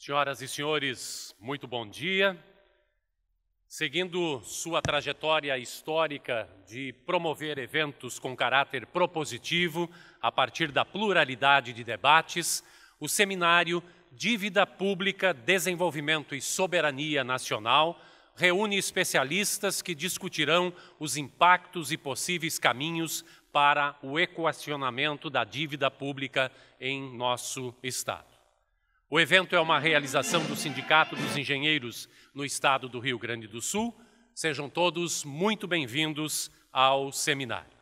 Senhoras e senhores, muito bom dia. Seguindo sua trajetória histórica de promover eventos com caráter propositivo a partir da pluralidade de debates, o seminário Dívida Pública, Desenvolvimento e Soberania Nacional reúne especialistas que discutirão os impactos e possíveis caminhos para o equacionamento da dívida pública em nosso Estado. O evento é uma realização do Sindicato dos Engenheiros no Estado do Rio Grande do Sul. Sejam todos muito bem-vindos ao seminário.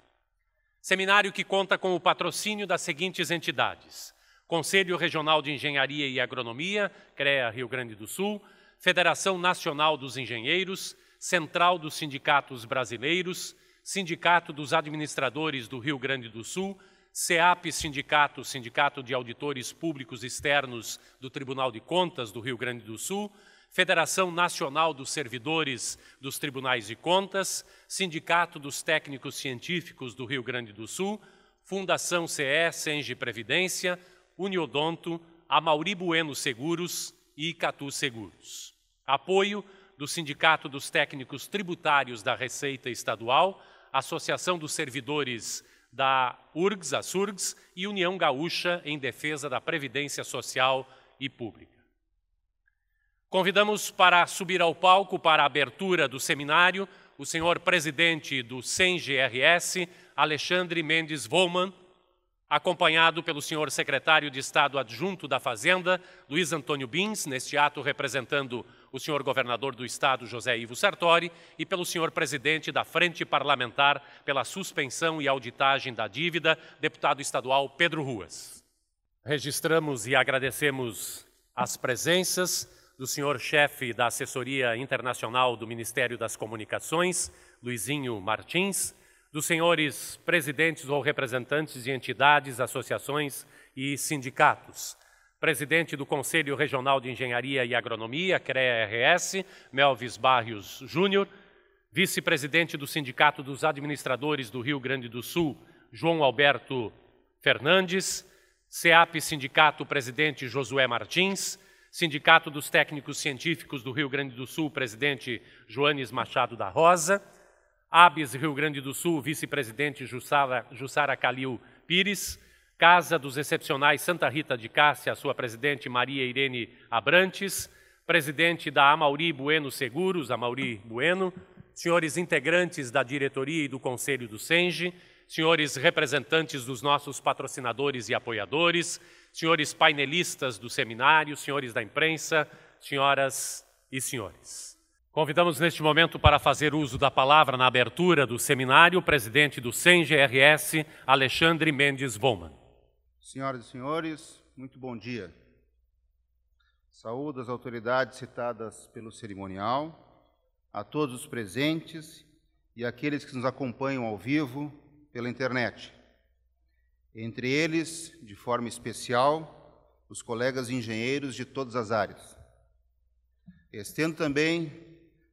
Seminário que conta com o patrocínio das seguintes entidades: Conselho Regional de Engenharia e Agronomia, CREA Rio Grande do Sul, Federação Nacional dos Engenheiros, Central dos Sindicatos Brasileiros, Sindicato dos Administradores do Rio Grande do Sul, SEAP Sindicato, Sindicato de Auditores Públicos Externos do Tribunal de Contas do Rio Grande do Sul, Federação Nacional dos Servidores dos Tribunais de Contas, Sindicato dos Técnicos Científicos do Rio Grande do Sul, Fundação CE, Senge Previdência, Uniodonto, Amauri Bueno Seguros e Icatu Seguros. Apoio do Sindicato dos Técnicos Tributários da Receita Estadual, Associação dos Servidores da URGS, a SURGS, e União Gaúcha em Defesa da Previdência Social e Pública. Convidamos para subir ao palco para a abertura do seminário o senhor presidente do SENGE-RS, Alexandre Mendes Volman, acompanhado pelo senhor secretário de Estado adjunto da Fazenda, Luiz Antônio Bins, neste ato representando o senhor governador do Estado, José Ivo Sartori, e pelo senhor presidente da Frente Parlamentar pela Suspensão e Auditagem da Dívida, deputado estadual Pedro Ruas. Registramos e agradecemos as presenças do senhor chefe da Assessoria Internacional do Ministério das Comunicações, Luizinho Martins, dos senhores presidentes ou representantes de entidades, associações e sindicatos, presidente do Conselho Regional de Engenharia e Agronomia, CREA-RS, Melvis Barrios Júnior, vice-presidente do Sindicato dos Administradores do Rio Grande do Sul, João Alberto Fernandes, SEAP Sindicato, presidente Josué Martins, Sindicato dos Técnicos Científicos do Rio Grande do Sul, presidente Joanes Machado da Rosa, ABS Rio Grande do Sul, vice-presidente Jussara Calil Pires, Casa dos Excepcionais Santa Rita de Cássia, sua presidente Maria Irene Abrantes, presidente da Amauri Bueno Seguros, Amauri Bueno, senhores integrantes da diretoria e do Conselho do SENGE, senhores representantes dos nossos patrocinadores e apoiadores, senhores painelistas do seminário, senhores da imprensa, senhoras e senhores. Convidamos neste momento para fazer uso da palavra na abertura do seminário o presidente do SENGE-RS, Alexandre Mendes Volman. Senhoras e senhores, muito bom dia. Saúdo as autoridades citadas pelo cerimonial, a todos os presentes e aqueles que nos acompanham ao vivo pela internet. Entre eles, de forma especial, os colegas engenheiros de todas as áreas. Estendo também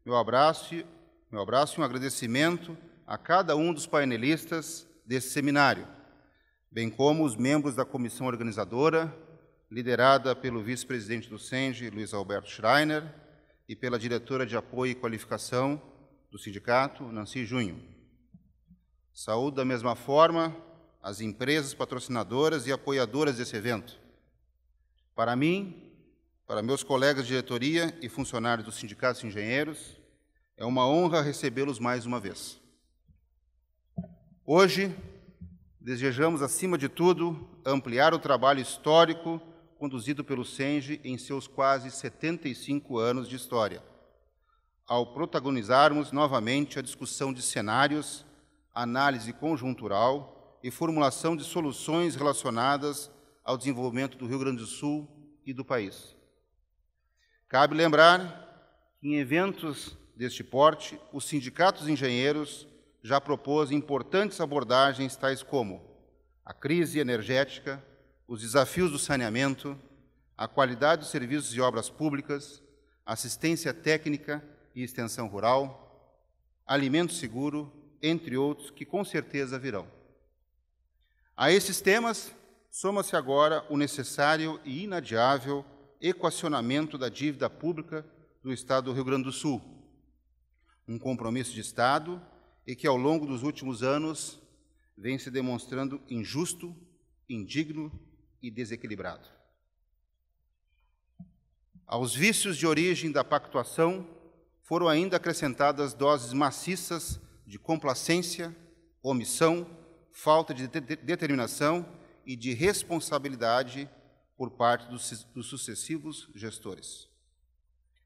meu abraço e um agradecimento a cada um dos painelistas desse seminário, bem como os membros da comissão organizadora, liderada pelo vice-presidente do SENGE, Luiz Alberto Schreiner, e pela diretora de apoio e qualificação do sindicato, Nancy Junho. Saúdo da mesma forma as empresas patrocinadoras e apoiadoras desse evento. Para mim, para meus colegas de diretoria e funcionários dos sindicatos de engenheiros, é uma honra recebê-los mais uma vez. Hoje, desejamos, acima de tudo, ampliar o trabalho histórico conduzido pelo SENGE em seus quase 75 anos de história, ao protagonizarmos novamente a discussão de cenários, análise conjuntural e formulação de soluções relacionadas ao desenvolvimento do Rio Grande do Sul e do país. Cabe lembrar que, em eventos deste porte, os sindicatos de engenheiros já propôs importantes abordagens tais como a crise energética, os desafios do saneamento, a qualidade dos serviços e obras públicas, assistência técnica e extensão rural, alimento seguro, entre outros que com certeza virão. A esses temas, soma-se agora o necessário e inadiável equacionamento da dívida pública do Estado do Rio Grande do Sul, um compromisso de Estado e que, ao longo dos últimos anos, vem se demonstrando injusto, indigno e desequilibrado. Aos vícios de origem da pactuação foram ainda acrescentadas doses maciças de complacência, omissão, falta de determinação e de responsabilidade por parte dos sucessivos gestores.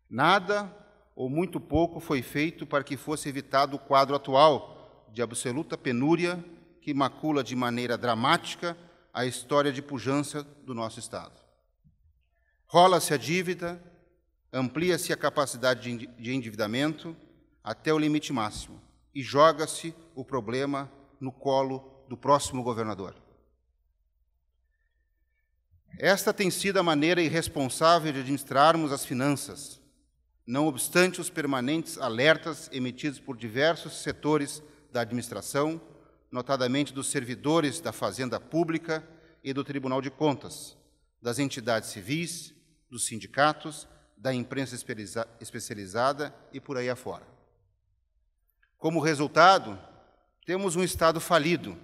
Nada ou muito pouco foi feito para que fosse evitado o quadro atual de absoluta penúria que macula de maneira dramática a história de pujança do nosso Estado. Rola-se a dívida, amplia-se a capacidade de endividamento até o limite máximo e joga-se o problema no colo do próximo governador. Esta tem sido a maneira irresponsável de administrarmos as finanças, não obstante os permanentes alertas emitidos por diversos setores da administração, notadamente dos servidores da Fazenda Pública e do Tribunal de Contas, das entidades civis, dos sindicatos, da imprensa especializada e por aí afora. Como resultado, temos um Estado falido,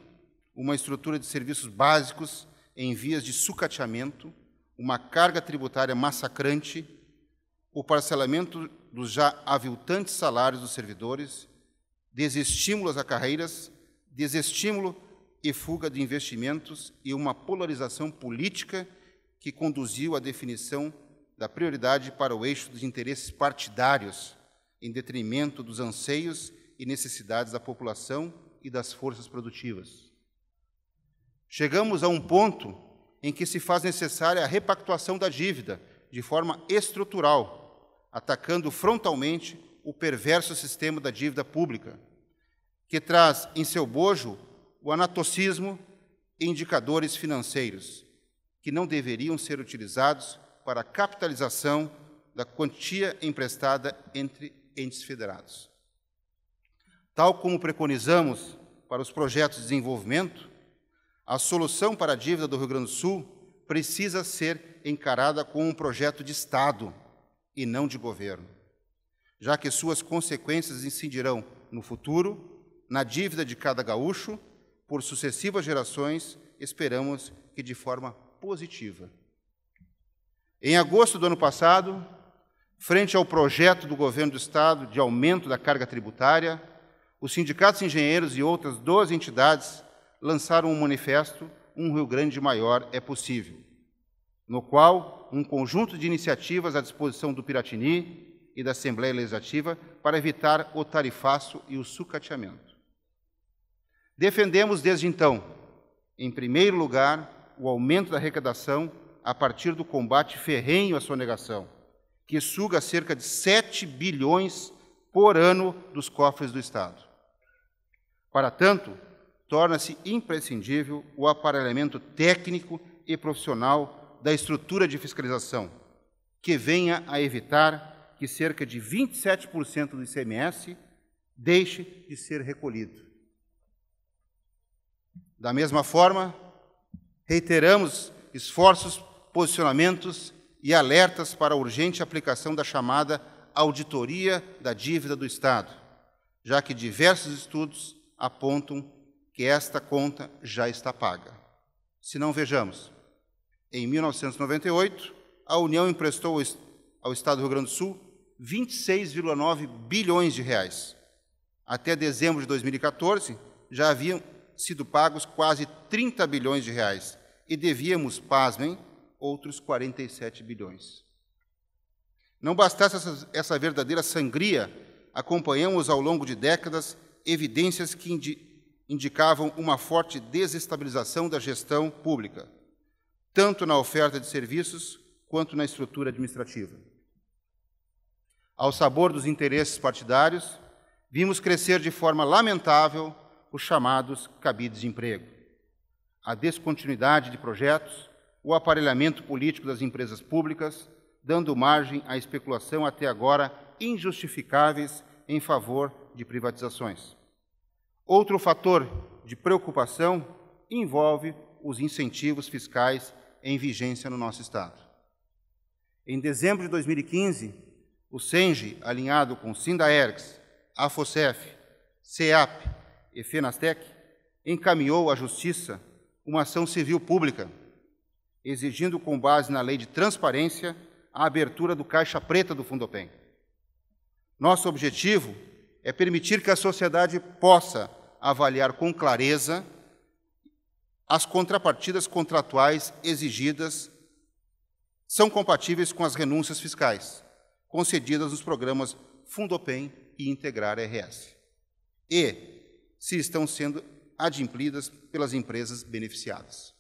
uma estrutura de serviços básicos em vias de sucateamento, uma carga tributária massacrante, o parcelamento dos já aviltantes salários dos servidores, desestímulos a carreiras, desestímulo e fuga de investimentos e uma polarização política que conduziu à definição da prioridade para o eixo dos interesses partidários, em detrimento dos anseios e necessidades da população e das forças produtivas. Chegamos a um ponto em que se faz necessária a repactuação da dívida de forma estrutural, atacando frontalmente o perverso sistema da dívida pública, que traz em seu bojo o anatocismo e indicadores financeiros, que não deveriam ser utilizados para a capitalização da quantia emprestada entre entes federados. Tal como preconizamos para os projetos de desenvolvimento, a solução para a dívida do Rio Grande do Sul precisa ser encarada como um projeto de Estado e não de governo, já que suas consequências incidirão no futuro, na dívida de cada gaúcho, por sucessivas gerações, esperamos que de forma positiva. Em agosto do ano passado, frente ao projeto do governo do Estado de aumento da carga tributária, os sindicatos engenheiros e outras 12 entidades lançaram um manifesto Um Rio Grande Maior é Possível, no qual um conjunto de iniciativas à disposição do Piratini e da Assembleia Legislativa para evitar o tarifaço e o sucateamento. Defendemos desde então, em primeiro lugar, o aumento da arrecadação a partir do combate ferrenho à sonegação, que suga cerca de 7 bilhões por ano dos cofres do Estado. Para tanto, torna-se imprescindível o aparelhamento técnico e profissional da estrutura de fiscalização, que venha a evitar que cerca de 27% do ICMS deixe de ser recolhido. Da mesma forma, reiteramos esforços, posicionamentos e alertas para a urgente aplicação da chamada auditoria da dívida do Estado, já que diversos estudos apontam que esta conta já está paga. Se não, vejamos. Em 1998, a União emprestou ao Estado do Rio Grande do Sul 26,9 bilhões de reais. Até dezembro de 2014, já haviam sido pagos quase 30 bilhões de reais e devíamos, pasmem, outros 47 bilhões. Não bastasse essa verdadeira sangria, acompanhamos ao longo de décadas evidências que indicavam uma forte desestabilização da gestão pública, tanto na oferta de serviços quanto na estrutura administrativa. Ao sabor dos interesses partidários, vimos crescer de forma lamentável os chamados cabides de emprego, a descontinuidade de projetos, o aparelhamento político das empresas públicas, dando margem à especulação até agora injustificáveis em favor de privatizações. Outro fator de preocupação envolve os incentivos fiscais em vigência no nosso Estado. Em dezembro de 2015, o SENGE, alinhado com Sindaergs, AFOCEF, CEAP e FENASTEC, encaminhou à Justiça uma ação civil pública, exigindo, com base na Lei de Transparência, a abertura do caixa preta do Fundopem. Nosso objetivo é permitir que a sociedade possa avaliar com clareza as contrapartidas contratuais exigidas são compatíveis com as renúncias fiscais concedidas nos programas Fundopem e Integrar RS, e se estão sendo adimplidas pelas empresas beneficiadas.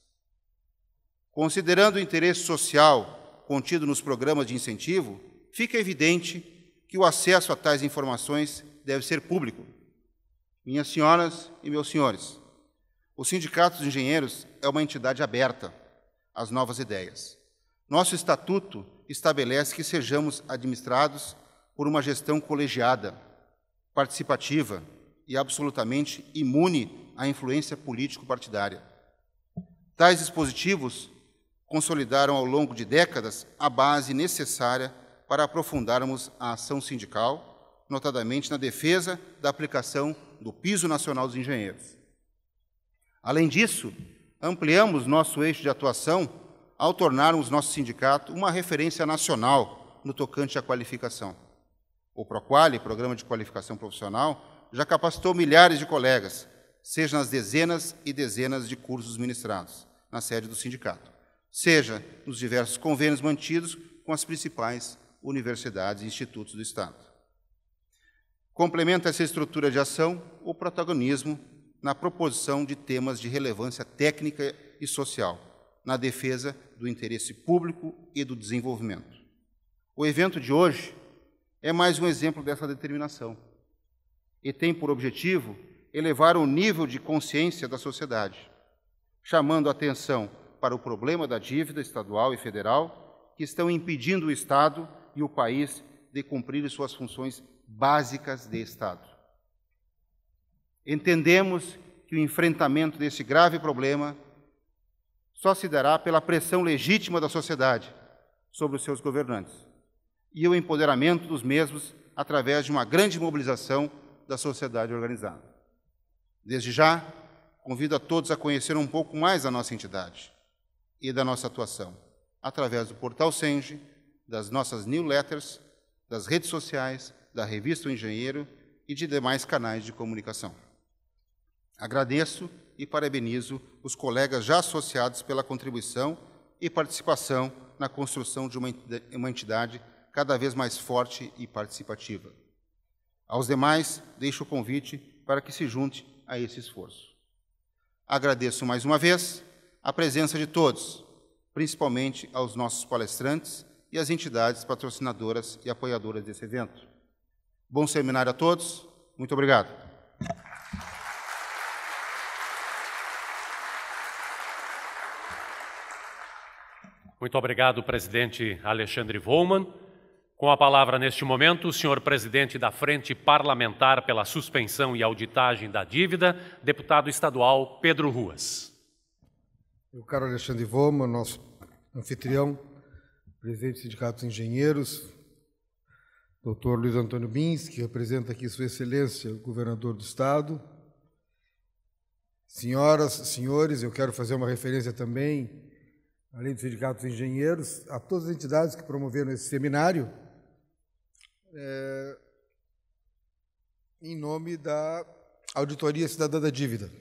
Considerando o interesse social contido nos programas de incentivo, fica evidente que o acesso a tais informações deve ser público. Minhas senhoras e meus senhores, o Sindicato dos Engenheiros é uma entidade aberta às novas ideias. Nosso estatuto estabelece que sejamos administrados por uma gestão colegiada, participativa e absolutamente imune à influência político-partidária. Tais dispositivos consolidaram ao longo de décadas a base necessária para aprofundarmos a ação sindical, notadamente na defesa da aplicação do Piso Nacional dos Engenheiros. Além disso, ampliamos nosso eixo de atuação ao tornarmos nosso sindicato uma referência nacional no tocante à qualificação. O PROQUALI, Programa de Qualificação Profissional, já capacitou milhares de colegas, seja nas dezenas e dezenas de cursos ministrados na sede do sindicato, seja nos diversos convênios mantidos com as principais universidades e institutos do Estado. Complementa essa estrutura de ação o protagonismo na proposição de temas de relevância técnica e social, na defesa do interesse público e do desenvolvimento. O evento de hoje é mais um exemplo dessa determinação e tem por objetivo elevar o nível de consciência da sociedade, chamando a atenção para o problema da dívida estadual e federal que estão impedindo o Estado e o país de cumprir suas funções básicas de Estado. Entendemos que o enfrentamento desse grave problema só se dará pela pressão legítima da sociedade sobre os seus governantes e o empoderamento dos mesmos através de uma grande mobilização da sociedade organizada. Desde já, convido a todos a conhecer um pouco mais a nossa entidade e da nossa atuação, através do portal SENGE, das nossas newsletters, das redes sociais, da revista O Engenheiro e de demais canais de comunicação. Agradeço e parabenizo os colegas já associados pela contribuição e participação na construção de uma entidade cada vez mais forte e participativa. Aos demais, deixo o convite para que se junte a esse esforço. Agradeço mais uma vez a presença de todos, principalmente aos nossos palestrantes e às entidades patrocinadoras e apoiadoras desse evento. Bom seminário a todos. Muito obrigado. Muito obrigado, presidente Alexandre Volman. Com a palavra, neste momento, o senhor presidente da Frente Parlamentar pela Suspensão e Auditagem da Dívida, deputado estadual Pedro Ruas. Meu caro Alexandre Volman, nosso anfitrião, presidente do Sindicato dos Engenheiros, doutor Luiz Antônio Bins, que representa aqui Sua Excelência, o governador do Estado. Senhoras, senhores, eu quero fazer uma referência também, além do Sindicato dos Engenheiros, a todas as entidades que promoveram esse seminário, em nome da Auditoria Cidadã da Dívida.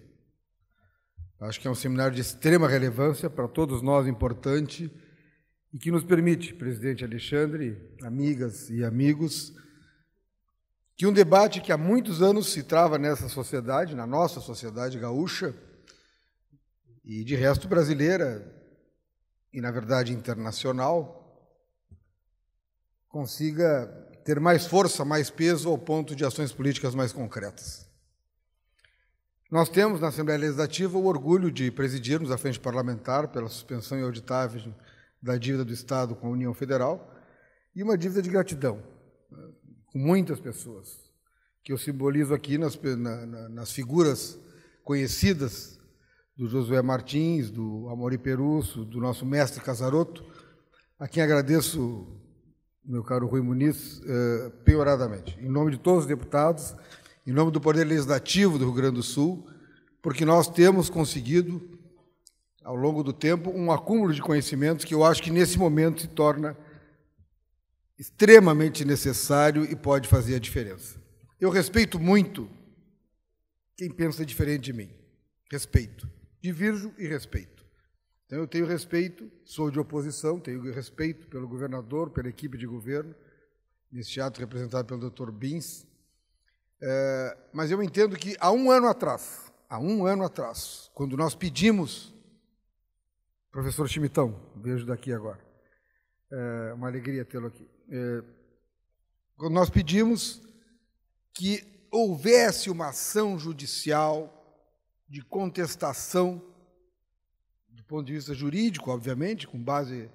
Acho que é um seminário de extrema relevância para todos nós, importante, e que nos permite, presidente Alexandre, amigas e amigos, que um debate que há muitos anos se trava nessa sociedade, na nossa sociedade gaúcha, e de resto brasileira, e na verdade internacional, consiga ter mais força, mais peso ao ponto de ações políticas mais concretas. Nós temos na Assembleia Legislativa o orgulho de presidirmos a Frente Parlamentar pela suspensão e auditagem da dívida do Estado com a União Federal e uma dívida de gratidão, com muitas pessoas, que eu simbolizo aqui nas figuras conhecidas do Josué Martins, do Amaury Perusso, do nosso mestre Casaroto, a quem agradeço, meu caro Rui Muniz, penhoradamente, em nome de todos os deputados, em nome do Poder Legislativo do Rio Grande do Sul, porque nós temos conseguido, ao longo do tempo, um acúmulo de conhecimentos que eu acho que, nesse momento, se torna extremamente necessário e pode fazer a diferença. Eu respeito muito quem pensa diferente de mim. Respeito. Divirjo e respeito. Então, eu tenho respeito, sou de oposição, tenho respeito pelo governador, pela equipe de governo, neste ato representado pelo Dr. Bins, mas eu entendo que há um ano atrás, quando nós pedimos, professor Chimitão, vejo daqui agora, uma alegria tê-lo aqui, quando nós pedimos que houvesse uma ação judicial de contestação, do ponto de vista jurídico, obviamente, com base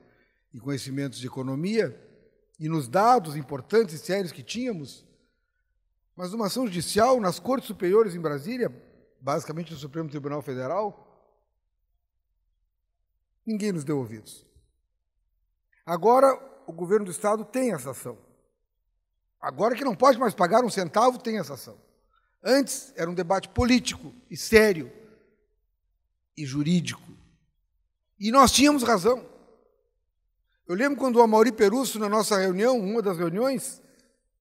em conhecimentos de economia e nos dados importantes e sérios que tínhamos, mas uma ação judicial nas Cortes Superiores em Brasília, basicamente no Supremo Tribunal Federal, ninguém nos deu ouvidos. Agora, o governo do Estado tem essa ação. Agora que não pode mais pagar um centavo, tem essa ação. Antes, era um debate político e sério e jurídico. E nós tínhamos razão. Eu lembro quando o Amaury Perusso, na nossa reunião, uma das reuniões,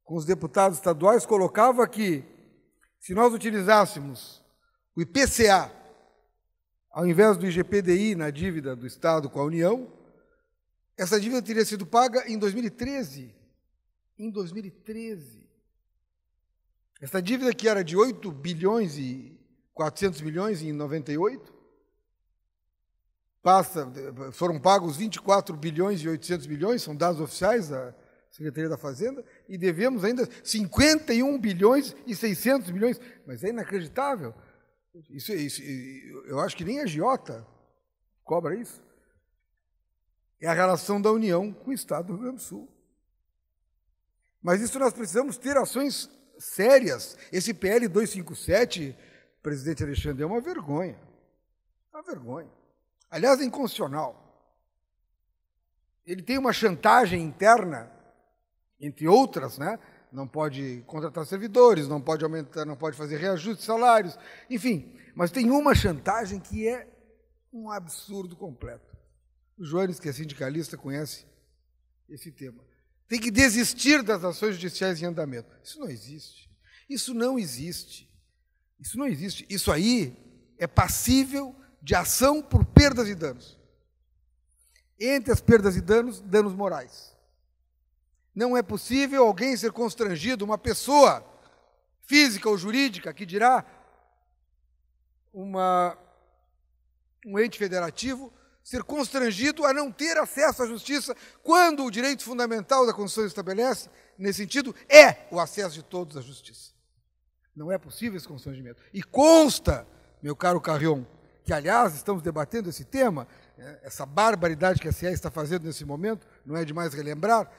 com os deputados estaduais, colocava que, se nós utilizássemos o IPCA, ao invés do IGPDI na dívida do Estado com a União, essa dívida teria sido paga em 2013. Em 2013. Essa dívida que era de 8 bilhões e 400 milhões em 98, foram pagos 24 bilhões e 800 milhões, são dados oficiais da Secretaria da Fazenda, e devemos ainda 51 bilhões e 600 milhões. Mas é inacreditável. Isso, eu acho que nem a agiota cobra isso. É a relação da União com o Estado do Rio Grande do Sul. Mas isso nós precisamos ter ações sérias. Esse PL 257, presidente Alexandre, é uma vergonha. Uma vergonha. Aliás, é inconstitucional. Ele tem uma chantagem interna, entre outras, né? Não pode contratar servidores, não pode aumentar, não pode fazer reajuste de salários, enfim. Mas tem uma chantagem que é um absurdo completo. O Joanes, que é sindicalista, conhece esse tema. Tem que desistir das ações judiciais em andamento. Isso não existe. Isso não existe. Isso não existe. Isso aí é passível de ação por perdas e danos. Entre as perdas e danos, danos morais. Não é possível alguém ser constrangido, uma pessoa física ou jurídica, que dirá um ente federativo, ser constrangido a não ter acesso à justiça, quando o direito fundamental da Constituição estabelece, nesse sentido, é o acesso de todos à justiça. Não é possível esse constrangimento. E consta, meu caro Carrion, que, aliás, estamos debatendo esse tema, essa barbaridade que a CE está fazendo nesse momento, não é demais relembrar,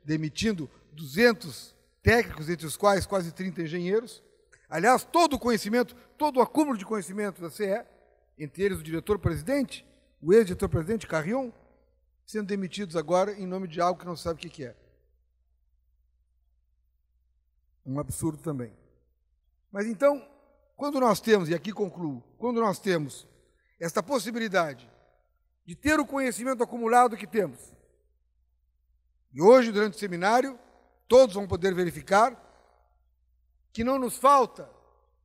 demitindo 200 técnicos, entre os quais quase 30 engenheiros. Aliás, todo o conhecimento, todo o acúmulo de conhecimento da CE, entre eles o diretor-presidente, o ex-diretor-presidente Carrion, sendo demitidos agora em nome de algo que não sabe o que é. Um absurdo também. Mas então, quando nós temos, e aqui concluo, quando nós temos esta possibilidade de ter o conhecimento acumulado que temos, e hoje, durante o seminário, todos vão poder verificar que não nos falta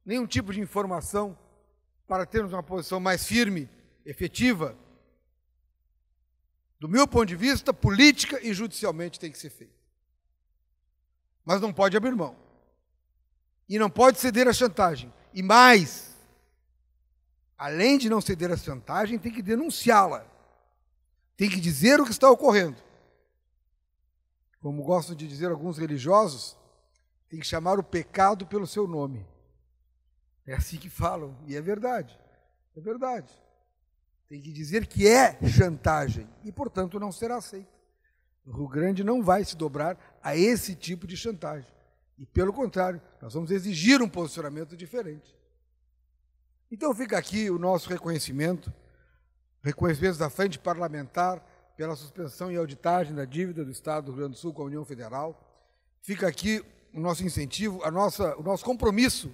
nenhum tipo de informação para termos uma posição mais firme, efetiva. Do meu ponto de vista, política e judicialmente tem que ser feito. Mas não pode abrir mão. E não pode ceder à chantagem. E mais, além de não ceder à chantagem, tem que denunciá-la. Tem que dizer o que está ocorrendo. Como gostam de dizer alguns religiosos, tem que chamar o pecado pelo seu nome. É assim que falam, e é verdade. É verdade. Tem que dizer que é chantagem e, portanto, não será aceita. O Rio Grande não vai se dobrar a esse tipo de chantagem. E, pelo contrário, nós vamos exigir um posicionamento diferente. Então fica aqui o nosso reconhecimento da Frente Parlamentar pela suspensão e auditagem da dívida do Estado do Rio Grande do Sul com a União Federal. Fica aqui o nosso incentivo, o nosso compromisso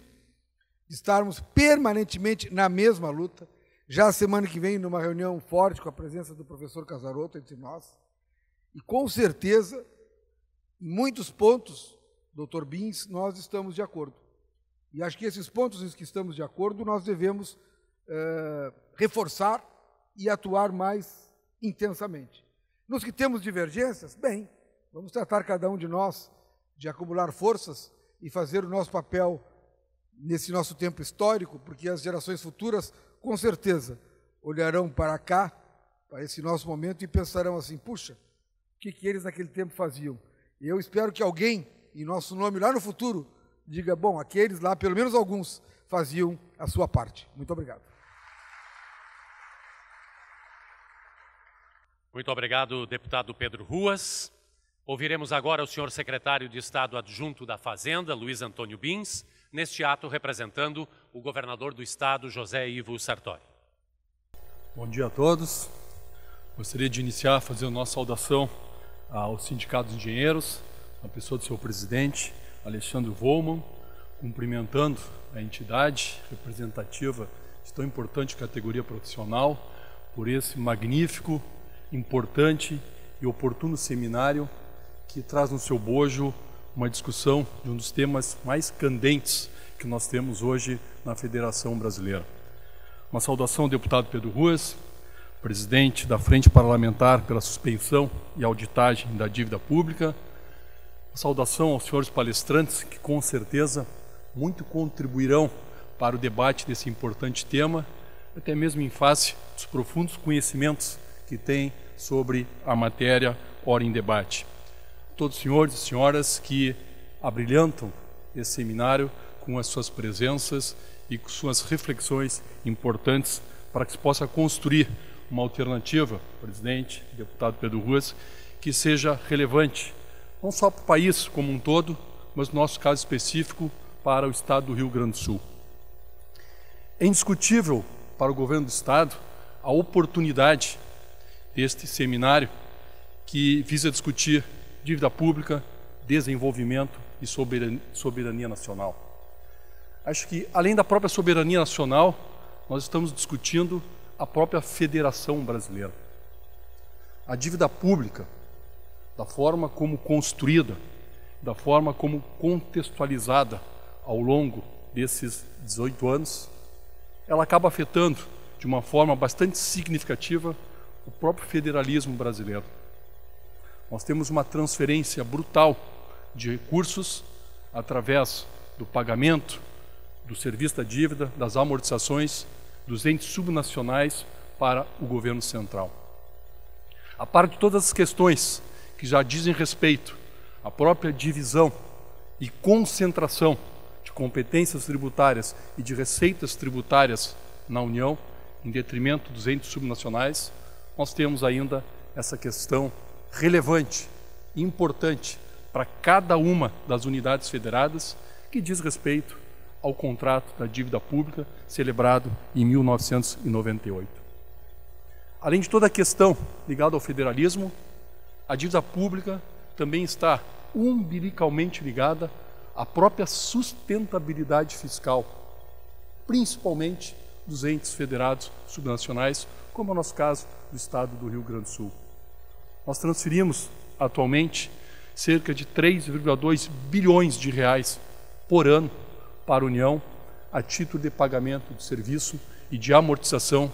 de estarmos permanentemente na mesma luta. Já a semana que vem, numa reunião forte com a presença do professor Casarotto entre nós. E, com certeza, em muitos pontos, doutor Bins, nós estamos de acordo. E acho que esses pontos em que estamos de acordo, nós devemos reforçar e atuar mais intensamente. Nos que temos divergências, bem, vamos tratar cada um de nós de acumular forças e fazer o nosso papel nesse nosso tempo histórico, porque as gerações futuras, com certeza, olharão para cá, para esse nosso momento, e pensarão assim, puxa, o que eles naquele tempo faziam? E eu espero que alguém, em nosso nome, lá no futuro, diga, bom, aqueles lá, pelo menos alguns, faziam a sua parte. Muito obrigado. Muito obrigado, deputado Pedro Ruas. Ouviremos agora o senhor secretário de Estado adjunto da Fazenda, Luiz Antônio Bins, neste ato representando o governador do Estado, José Ivo Sartori. Bom dia a todos. Gostaria de iniciar fazendo nossa saudação aos sindicatos de engenheiros, a pessoa do seu presidente, Alexandre Volman, cumprimentando a entidade representativa de tão importante categoria profissional por esse magnífico, importante e oportuno seminário que traz no seu bojo uma discussão de um dos temas mais candentes que nós temos hoje na Federação Brasileira. Uma saudação ao deputado Pedro Ruas, presidente da Frente Parlamentar pela Suspensão e Auditagem da Dívida Pública. Uma saudação aos senhores palestrantes que com certeza muito contribuirão para o debate desse importante tema, até mesmo em face dos profundos conhecimentos que têm sobre a matéria ora em debate. Todos os senhores e senhoras que abrilhantam esse seminário com as suas presenças e com suas reflexões importantes para que se possa construir uma alternativa, presidente, deputado Pedro Ruas, que seja relevante, não só para o país como um todo, mas no nosso caso específico, para o Estado do Rio Grande do Sul. É indiscutível para o governo do Estado a oportunidade deste seminário que visa discutir dívida pública, desenvolvimento e soberania nacional. Acho que, além da própria soberania nacional, nós estamos discutindo a própria Federação Brasileira. A dívida pública, da forma como construída, da forma como contextualizada ao longo desses 18 anos, ela acaba afetando de uma forma bastante significativa o próprio federalismo brasileiro. Nós temos uma transferência brutal de recursos através do pagamento, do serviço da dívida, das amortizações, dos entes subnacionais para o governo central. A par de todas as questões que já dizem respeito à própria divisão e concentração de competências tributárias e de receitas tributárias na União, em detrimento dos entes subnacionais, nós temos ainda essa questão relevante e importante para cada uma das unidades federadas, que diz respeito ao contrato da dívida pública celebrado em 1998. Além de toda a questão ligada ao federalismo, a dívida pública também está umbilicalmente ligada à própria sustentabilidade fiscal, principalmente dos entes federados subnacionais, como é o nosso caso do Estado do Rio Grande do Sul. Nós transferimos atualmente cerca de 3,2 bilhões de reais por ano para a União a título de pagamento de serviço e de amortização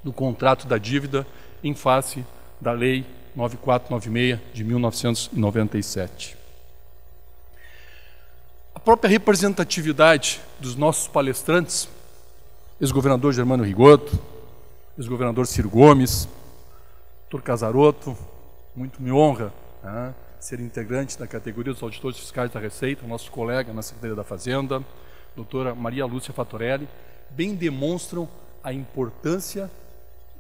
do contrato da dívida em face da Lei 9496 de 1997. A própria representatividade dos nossos palestrantes, ex-governador Germano Rigoto, ex-governador Ciro Gomes, Dr. Casarotto, muito me honra ser integrante da categoria dos auditores fiscais da Receita, nosso colega na Secretaria da Fazenda, doutora Maria Lúcia Fatorelli, bem demonstram a importância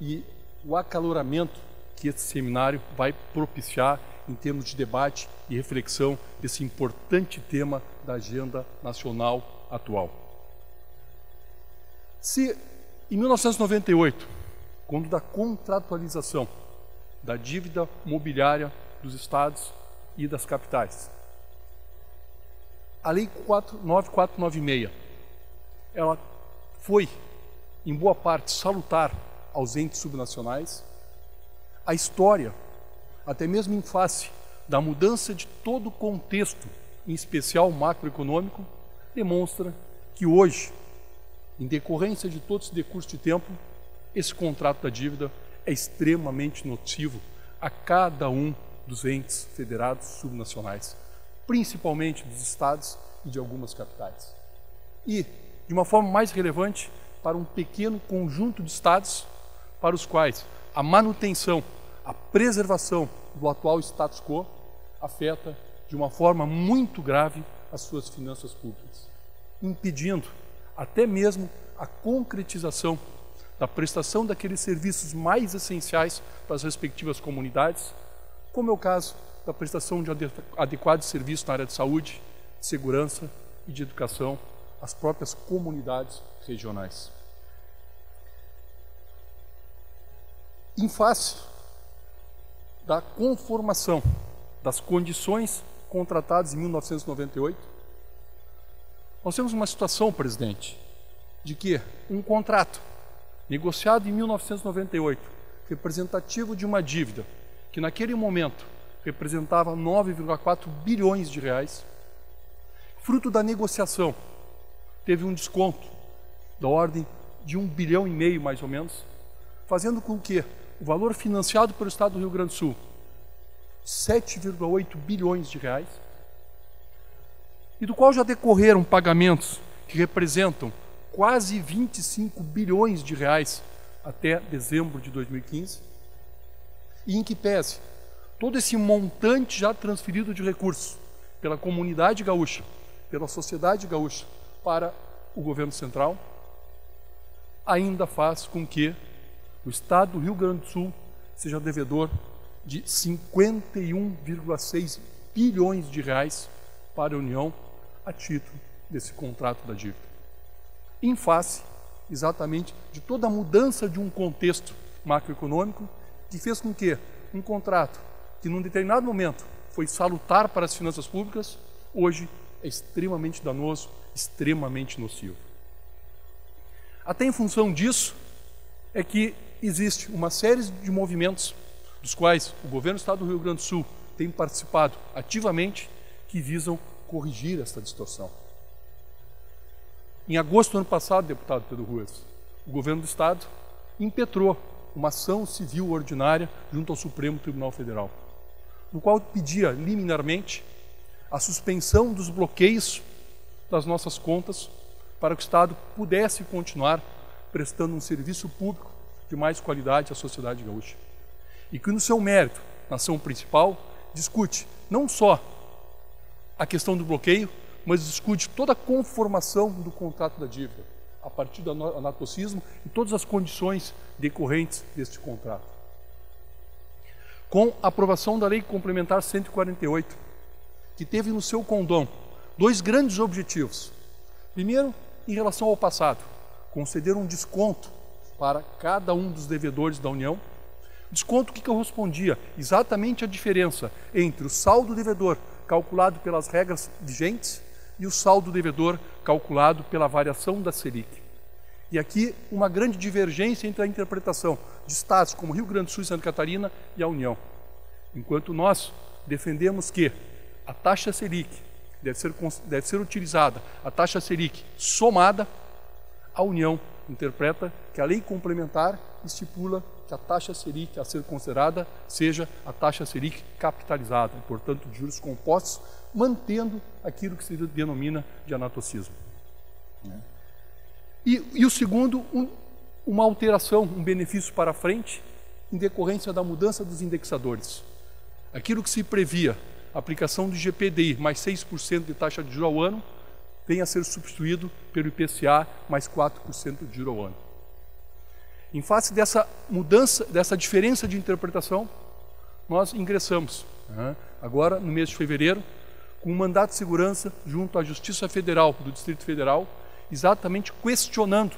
e o acaloramento que esse seminário vai propiciar em termos de debate e reflexão desse importante tema da agenda nacional atual. Se em 1998, quando da contratualização da dívida mobiliária dos estados e das capitais. A Lei 9496, ela foi, em boa parte, salutar aos entes subnacionais. A história, até mesmo em face da mudança de todo o contexto, em especial macroeconômico, demonstra que hoje, em decorrência de todo esse decurso de tempo, esse contrato da dívida é extremamente nocivo a cada um dos entes federados subnacionais, principalmente dos estados e de algumas capitais. E, de uma forma mais relevante, para um pequeno conjunto de estados para os quais a manutenção, a preservação do atual status quo afeta de uma forma muito grave as suas finanças públicas, impedindo até mesmo a concretização da prestação daqueles serviços mais essenciais para as respectivas comunidades, como é o caso da prestação de adequados serviços na área de saúde, de segurança e de educação às próprias comunidades regionais. Em face da conformação das condições contratadas em 1998, nós temos uma situação, presidente, de que um contrato negociado em 1998, representativo de uma dívida que naquele momento representava 9,4 bilhões de reais, fruto da negociação, teve um desconto da ordem de 1,5 bilhão mais ou menos, fazendo com que o valor financiado pelo Estado do Rio Grande do Sul, 7,8 bilhões de reais, e do qual já decorreram pagamentos que representam quase 25 bilhões de reais até dezembro de 2015, e em que pese todo esse montante já transferido de recursos pela comunidade gaúcha, pela sociedade gaúcha para o governo central, ainda faz com que o Estado do Rio Grande do Sul seja devedor de 51,6 bilhões de reais para a União a título desse contrato da dívida. Em face, exatamente, de toda a mudança de um contexto macroeconômico que fez com que um contrato que num determinado momento foi salutar para as finanças públicas, hoje é extremamente danoso, extremamente nocivo. Até em função disso é que existe uma série de movimentos dos quais o governo do Estado do Rio Grande do Sul tem participado ativamente, que visam corrigir esta distorção. Em agosto do ano passado, deputado Pedro Ruas, o governo do Estado impetrou uma ação civil ordinária junto ao Supremo Tribunal Federal, no qual pedia liminarmente a suspensão dos bloqueios das nossas contas para que o Estado pudesse continuar prestando um serviço público de mais qualidade à sociedade gaúcha. E que no seu mérito, na ação principal, discute não só a questão do bloqueio, mas discute toda a conformação do contrato da dívida, a partir do anatocismo e todas as condições decorrentes deste contrato. Com a aprovação da Lei Complementar 148, que teve no seu condão dois grandes objetivos. Primeiro, em relação ao passado, conceder um desconto para cada um dos devedores da União, desconto que correspondia exatamente à diferença entre o saldo devedor calculado pelas regras vigentes e o saldo devedor calculado pela variação da Selic. E aqui uma grande divergência entre a interpretação de estados como Rio Grande do Sul e Santa Catarina e a União. Enquanto nós defendemos que a taxa Selic deve ser utilizada, a taxa Selic somada, a União interpreta que a lei complementar estipula que a taxa Selic a ser considerada seja a taxa Selic capitalizada, portanto de juros compostos, mantendo aquilo que se denomina de anatocismo. E o segundo, uma alteração, um benefício para frente, em decorrência da mudança dos indexadores. Aquilo que se previa, a aplicação do IGPDI mais 6% de taxa de juros ao ano, vem a ser substituído pelo IPCA mais 4% de juros ao ano. Em face dessa mudança, dessa diferença de interpretação, nós ingressamos, agora no mês de fevereiro, com um mandato de segurança junto à Justiça Federal do Distrito Federal, exatamente questionando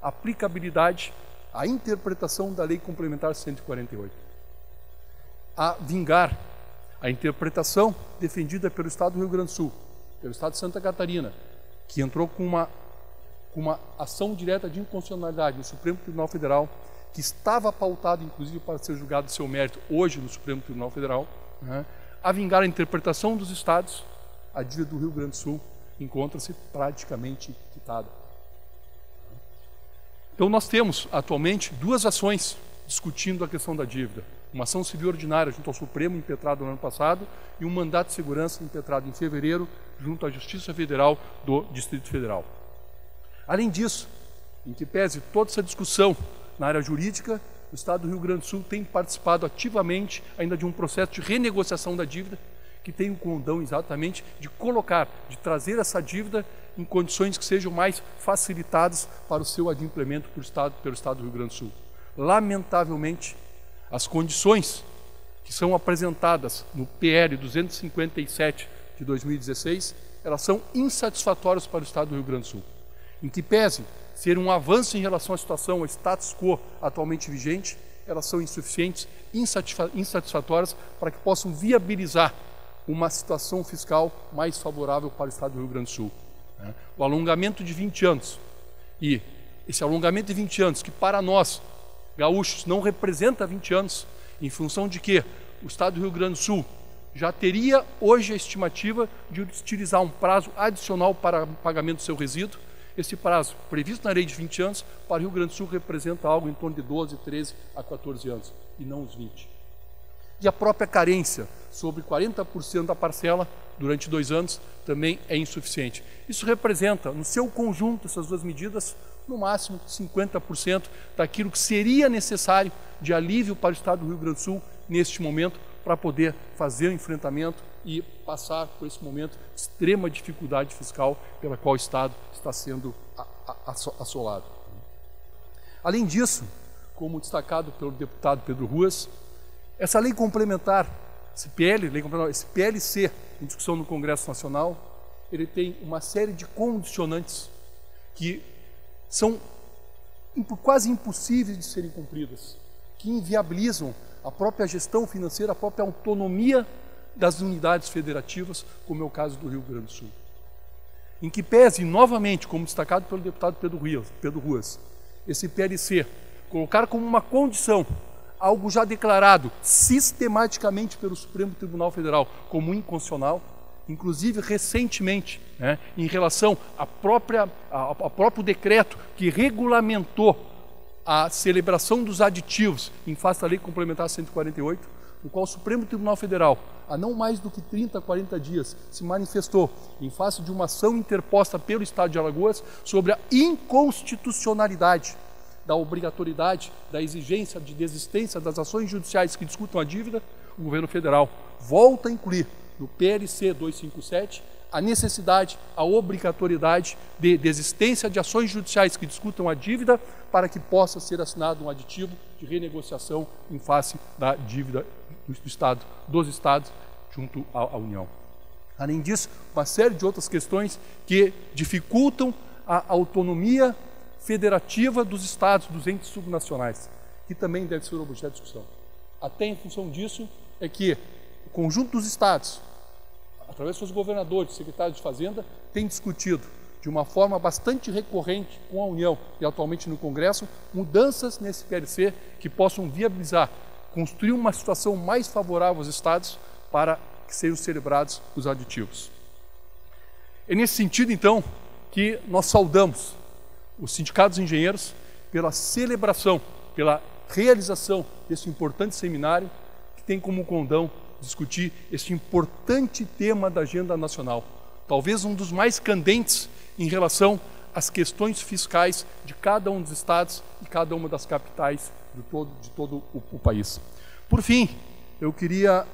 a aplicabilidade, a interpretação da Lei Complementar 148. a vingar a interpretação defendida pelo Estado do Rio Grande do Sul, pelo Estado de Santa Catarina, que entrou com uma ação direta de inconstitucionalidade no Supremo Tribunal Federal, que estava pautado, inclusive, para ser julgado de seu mérito hoje no Supremo Tribunal Federal, né, a vingar a interpretação dos estados, a dívida do Rio Grande do Sul encontra-se praticamente quitada. Então nós temos atualmente duas ações discutindo a questão da dívida. Uma ação civil ordinária junto ao Supremo, impetrado no ano passado, e um mandato de segurança impetrado em fevereiro junto à Justiça Federal do Distrito Federal. Além disso, em que pese toda essa discussão na área jurídica, o Estado do Rio Grande do Sul tem participado ativamente ainda de um processo de renegociação da dívida, que tem o condão exatamente de colocar, de trazer essa dívida em condições que sejam mais facilitadas para o seu adimplemento pelo Estado do Rio Grande do Sul. Lamentavelmente, as condições que são apresentadas no PL 257 de 2016, elas são insatisfatórias para o Estado do Rio Grande do Sul. Em que pese ser um avanço em relação à situação, ao status quo atualmente vigente, elas são insuficientes, insatisfatórias para que possam viabilizar uma situação fiscal mais favorável para o Estado do Rio Grande do Sul. O alongamento de 20 anos, e esse alongamento de 20 anos, que para nós, gaúchos, não representa 20 anos, em função de que o Estado do Rio Grande do Sul já teria hoje a estimativa de utilizar um prazo adicional para pagamento do seu resíduo. Esse prazo, previsto na lei de 20 anos, para o Rio Grande do Sul representa algo em torno de 12, 13 a 14 anos, e não os 20. E a própria carência, sobre 40% da parcela, durante 2 anos, também é insuficiente. Isso representa, no seu conjunto, essas duas medidas, no máximo 50% daquilo que seria necessário de alívio para o Estado do Rio Grande do Sul, neste momento, para poder fazer o enfrentamento e passar por esse momento de extrema dificuldade fiscal pela qual o Estado está sendo assolado. Além disso, como destacado pelo deputado Pedro Ruas, essa lei complementar, esse PLC em discussão no Congresso Nacional, ele tem uma série de condicionantes que são quase impossíveis de serem cumpridas, que inviabilizam a própria gestão financeira, a própria autonomia das unidades federativas, como é o caso do Rio Grande do Sul. Em que pese, novamente, como destacado pelo deputado Pedro Ruas, esse PLC, colocar como uma condição algo já declarado sistematicamente pelo Supremo Tribunal Federal como inconstitucional, inclusive recentemente, em relação ao próprio decreto que regulamentou a celebração dos aditivos em face da Lei Complementar 148, no qual o Supremo Tribunal Federal, há não mais do que 30, 40 dias, se manifestou em face de uma ação interposta pelo Estado de Alagoas sobre a inconstitucionalidade da obrigatoriedade, da exigência de desistência das ações judiciais que discutam a dívida. O governo federal volta a incluir no PLC 257 a necessidade, a obrigatoriedade de desistência de ações judiciais que discutam a dívida para que possa ser assinado um aditivo de renegociação em face da dívida dos Estados junto à União. Além disso, uma série de outras questões que dificultam a autonomia federativa dos Estados, dos entes subnacionais, que também deve ser objeto de discussão. Até em função disso é que o conjunto dos Estados, através dos seus governadores, secretários de Fazenda, tem discutido de uma forma bastante recorrente com a União e atualmente no Congresso, mudanças nesse PLC que possam viabilizar, construir uma situação mais favorável aos Estados para que sejam celebrados os aditivos. É nesse sentido, então, que nós saudamos os sindicatos de engenheiros pela celebração, pela realização desse importante seminário que tem como condão discutir este importante tema da agenda nacional, talvez um dos mais candentes em relação às questões fiscais de cada um dos estados e cada uma das capitais de todo o país. Por fim, eu queria,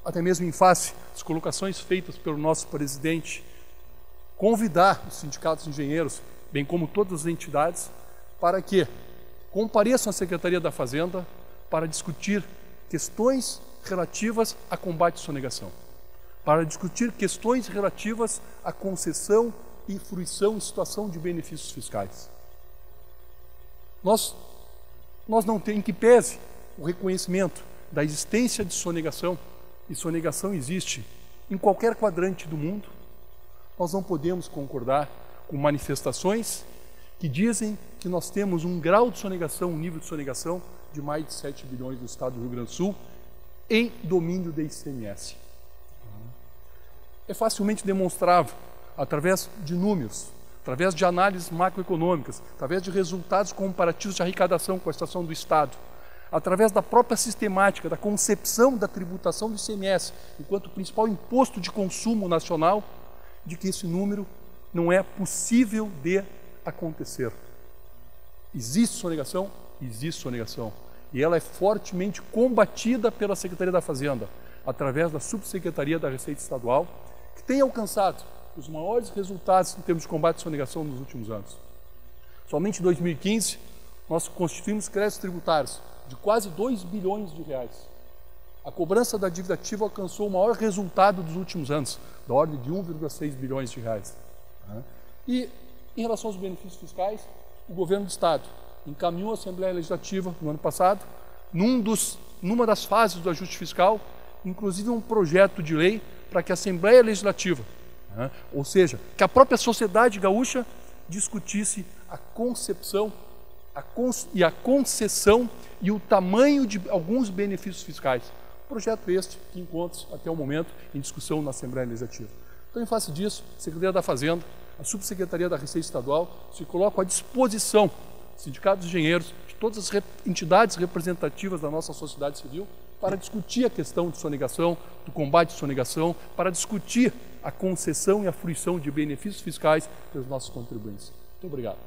até mesmo em face das colocações feitas pelo nosso presidente, convidar os sindicatos de engenheiros, bem como todas as entidades, para que compareçam à Secretaria da Fazenda para discutir questões relativas a combate à sonegação, para discutir questões relativas à concessão e fruição em situação de benefícios fiscais. Nós não temos, que pese o reconhecimento da existência de sonegação, e sonegação existe em qualquer quadrante do mundo, nós não podemos concordar com manifestações que dizem que nós temos um grau de sonegação, um nível de sonegação de mais de 7 bilhões no estado do Rio Grande do Sul em domínio de ICMS. É facilmente demonstrável através de números, através de análises macroeconômicas, através de resultados comparativos de arrecadação com a situação do Estado, através da própria sistemática, da concepção da tributação do ICMS, enquanto principal imposto de consumo nacional, de que esse número não é possível de acontecer. Existe sonegação? Existe sonegação. E ela é fortemente combatida pela Secretaria da Fazenda, através da Subsecretaria da Receita Estadual, que tem alcançado os maiores resultados em termos de combate à sonegação nos últimos anos. Somente em 2015, nós constituímos créditos tributários de quase 2 bilhões de reais. A cobrança da dívida ativa alcançou o maior resultado dos últimos anos, da ordem de 1,6 bilhões de reais. E, em relação aos benefícios fiscais, o governo do Estado encaminhou à Assembleia Legislativa, no ano passado, numa das fases do ajuste fiscal, inclusive um projeto de lei para que a Assembleia Legislativa, ou seja, que a própria sociedade gaúcha discutisse a concepção e a concessão e o tamanho de alguns benefícios fiscais. Projeto este que encontra-se até o momento em discussão na Assembleia Legislativa. Então, em face disso, a Secretaria da Fazenda, a Subsecretaria da Receita Estadual se colocam à disposição, sindicatos de engenheiros, de todas as entidades representativas da nossa sociedade civil, para discutir a questão de sonegação, do combate à sonegação, para discutir a concessão e a fruição de benefícios fiscais pelos nossos contribuintes. Muito obrigado.